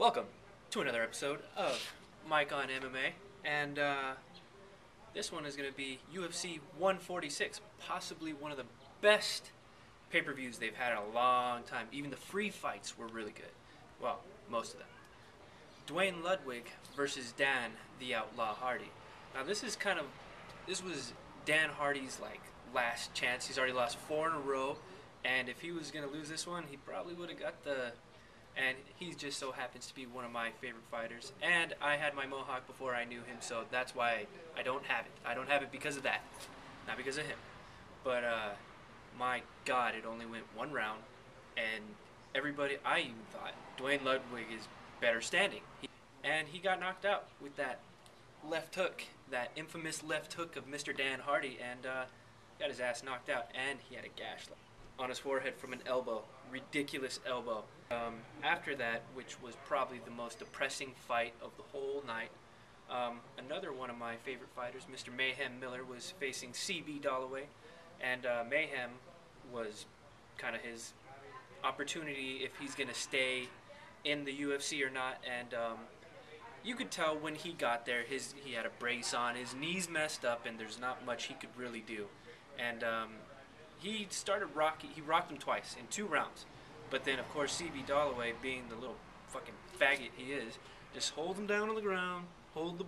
Welcome to another episode of Mike on MMA, and this one is going to be UFC 146, possibly one of the best pay-per-views they've had in a long time. Even the free fights were really good. Well, most of them. Duane Ludwig versus Dan the Outlaw Hardy. Now this was Dan Hardy's last chance. He's already lost 4 in a row, and if he was going to lose this one, he probably would have got the... And he just so happens to be one of my favorite fighters. And I had my mohawk before I knew him, so that's why I don't have it. I don't have it because of that, not because of him. But my God, it only went 1 round, and I even thought Duane Ludwig is better standing. And he got knocked out with that left hook, that infamous left hook of Mr. Dan Hardy, and got his ass knocked out. And he had a gash on his forehead from an elbow, ridiculous elbow. After that, which was probably the most depressing fight of the whole night, another one of my favorite fighters, Mr. Mayhem Miller, was facing CB Dollaway, and Mayhem was kind of his opportunity if he's going to stay in the UFC or not, and you could tell when he got there, he had a brace on, his knees messed up, and there's not much he could really do, and he rocked him twice in 2 rounds. But then, of course, CB Dollaway, being the little fucking faggot he is, just hold him down on the ground, hold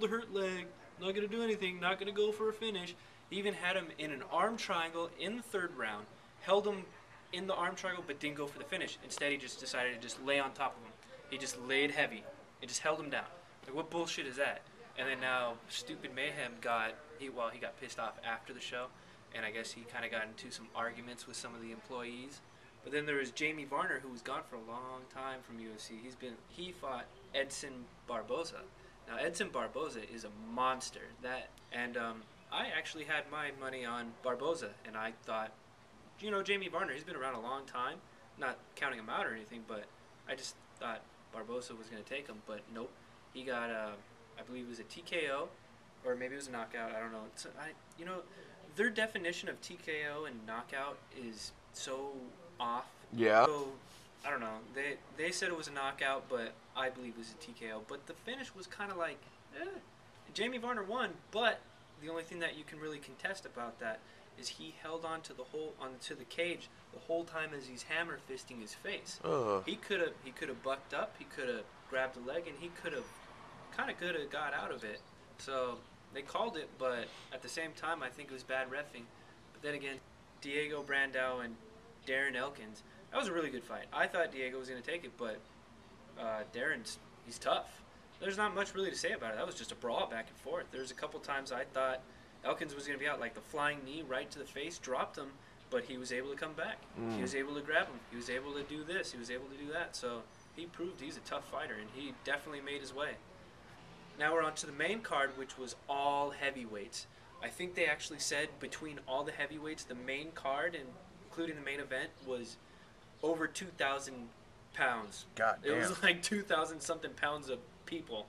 the hurt leg, not going to do anything, not going to go for a finish. He even had him in an arm triangle in the 3rd round, held him in the arm triangle, but didn't go for the finish. Instead, he just decided to just lay on top of him. He just laid heavy and just held him down. Like, what bullshit is that? And then now, stupid Mayhem he got pissed off after the show, and I guess he kind of got into some arguments with some of the employees. But then there was Jamie Varner, who was gone for a long time from UFC. He fought Edson Barboza. Now Edson Barboza is a monster. I actually had my money on Barboza, and I thought, Jamie Varner, he's been around a long time, not counting him out or anything, but I just thought Barboza was going to take him. But nope, he got I believe it was a TKO, or maybe it was a knockout. I don't know. Their definition of TKO and knockout is so off. Yeah. So, I don't know. They said it was a knockout, but I believe it was a TKO. But the finish was kind of like, Jamie Varner won, but the only thing that you can really contest about that is he held onto the cage the whole time as he's hammer fisting his face. He could have bucked up, he could have grabbed a leg, and he could have got out of it. So they called it, but at the same time, I think it was bad reffing. But then again, Diego Brandao and Darren Elkins, that was a really good fight. I thought Diego was going to take it, but he's tough. There's not much really to say about it. That was just a brawl back and forth. There's a couple times I thought Elkins was going to be out, like the flying knee right to the face, dropped him, but he was able to come back. He was able to grab him. He was able to do this. He was able to do that. So he proved he's a tough fighter, and he definitely made his way. Now we're on to the main card, which was all heavyweights. I think they actually said between all the heavyweights, the main card, and including the main event, was over 2,000 pounds. God damn. It was like 2,000 something pounds of people.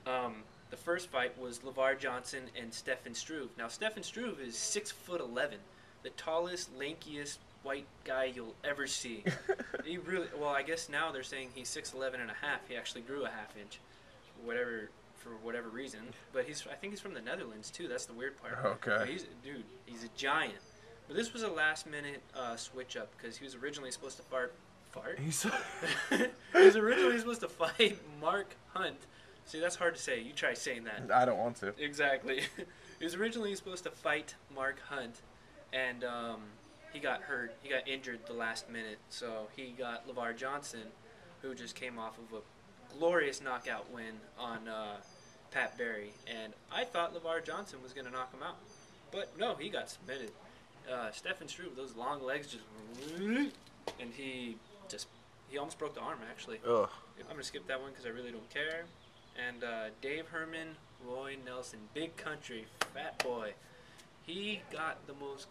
The first fight was LeVar Johnson and Stefan Struve. Now Stefan Struve is 6'11", the tallest, lankiest white guy you'll ever see. I guess now they're saying he's 6'11 and a half. He actually grew a ½ inch, for whatever reason. But I think he's from the Netherlands too. That's the weird part. Okay. He's a giant. But this was a last-minute switch-up because he was originally supposed to He was originally supposed to fight Mark Hunt. See, that's hard to say. You try saying that. I don't want to. Exactly. He was originally supposed to fight Mark Hunt, and he got hurt. He got injured the last minute, so he got LeVar Johnson, who just came off of a glorious knockout win on Pat Barry. And I thought LeVar Johnson was going to knock him out, but no, he got submitted. Stefan Struve, those long legs just, and he almost broke the arm, actually. Ugh. I'm going to skip that one because I really don't care. And Dave Herman, Roy Nelson, big country, fat boy. He got the most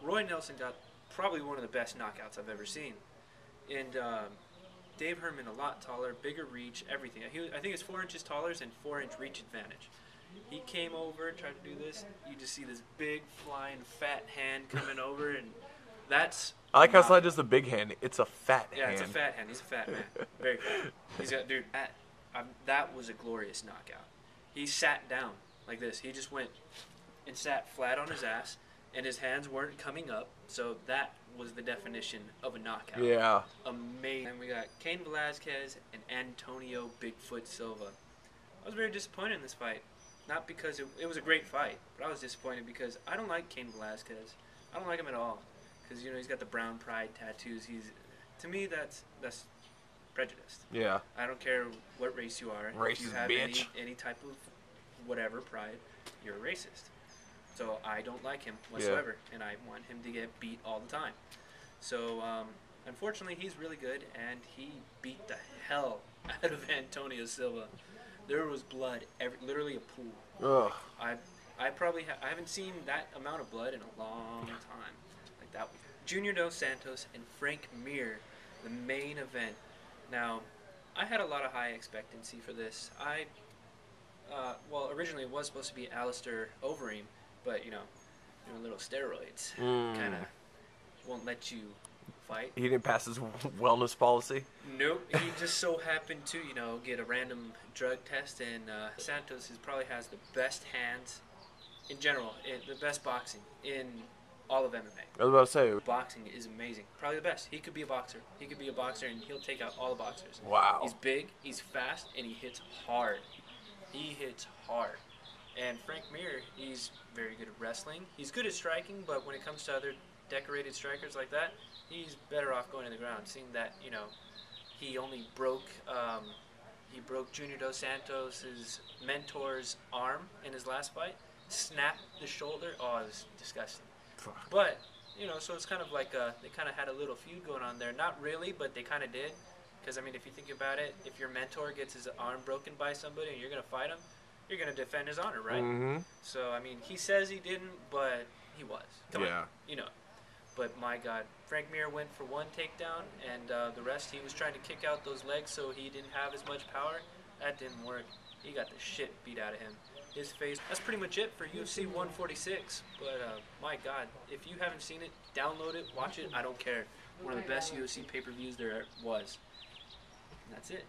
Roy Nelson got probably one of the best knockouts I've ever seen. And Dave Herman, a lot taller, bigger reach, everything. I think it's 4 inches taller and 4-inch reach advantage. He came over, tried to do this. You just see this big, flying, fat hand coming over, and that's I like how it's not just a big hand; it's a fat hand. Yeah, it's a fat hand. He's a fat man. Very fat. He's got, dude. That was a glorious knockout. He sat down like this. He just went and sat flat on his ass, and his hands weren't coming up. So that was the definition of a knockout. Yeah. Amazing. And we got Cain Velasquez and Antonio Bigfoot Silva. I was very disappointed in this fight. Not because it was a great fight, but I was disappointed because I don't like Cain Velasquez. I don't like him at all. Because, you know, he's got the brown pride tattoos. To me, that's prejudiced. Yeah. I don't care what race you are. Racist if you have bitch. any type of whatever pride, you're a racist. So I don't like him whatsoever, and I want him to get beat all the time. So unfortunately, he's really good, and he beat the hell out of Antonio Silva. There was blood, literally a pool. Ugh. I haven't seen that amount of blood in a long time. Like that. Junior Dos Santos and Frank Mir, the main event. Now, I had a lot of high expectancy for this. Originally it was supposed to be Alistair Overeem, but you know, little steroids kind of won't let you fight. He didn't pass his wellness policy? Nope. He just so happened to, get a random drug test, and Santos probably has the best hands in general, the best boxing in all of MMA. I was about to say. Boxing is amazing. Probably the best. He could be a boxer. And he'll take out all the boxers. Wow. He's big, he's fast, and he hits hard. And Frank Mir, he's very good at wrestling. He's good at striking, but when it comes to other decorated strikers like that, he's better off going to the ground. Seeing that, he only broke Junior Dos Santos' mentor's arm in his last fight, snapped the shoulder. Oh, it was disgusting. But, so it's kind of like they kind of had a little feud going on there. Not really, but they kind of did. Because, I mean, if you think about it, if your mentor gets his arm broken by somebody and you're going to fight him, you're going to defend his honor, right? Mm-hmm. So, I mean, he says he didn't, but he was. Come on. But, my God, Frank Mir went for one takedown, and the rest, he was trying to kick out those legs so he didn't have as much power. That didn't work. He got the shit beat out of him. His face. That's pretty much it for UFC 146. But, my God, if you haven't seen it, download it, watch it. I don't care. One of the best UFC pay-per-views there was. And that's it.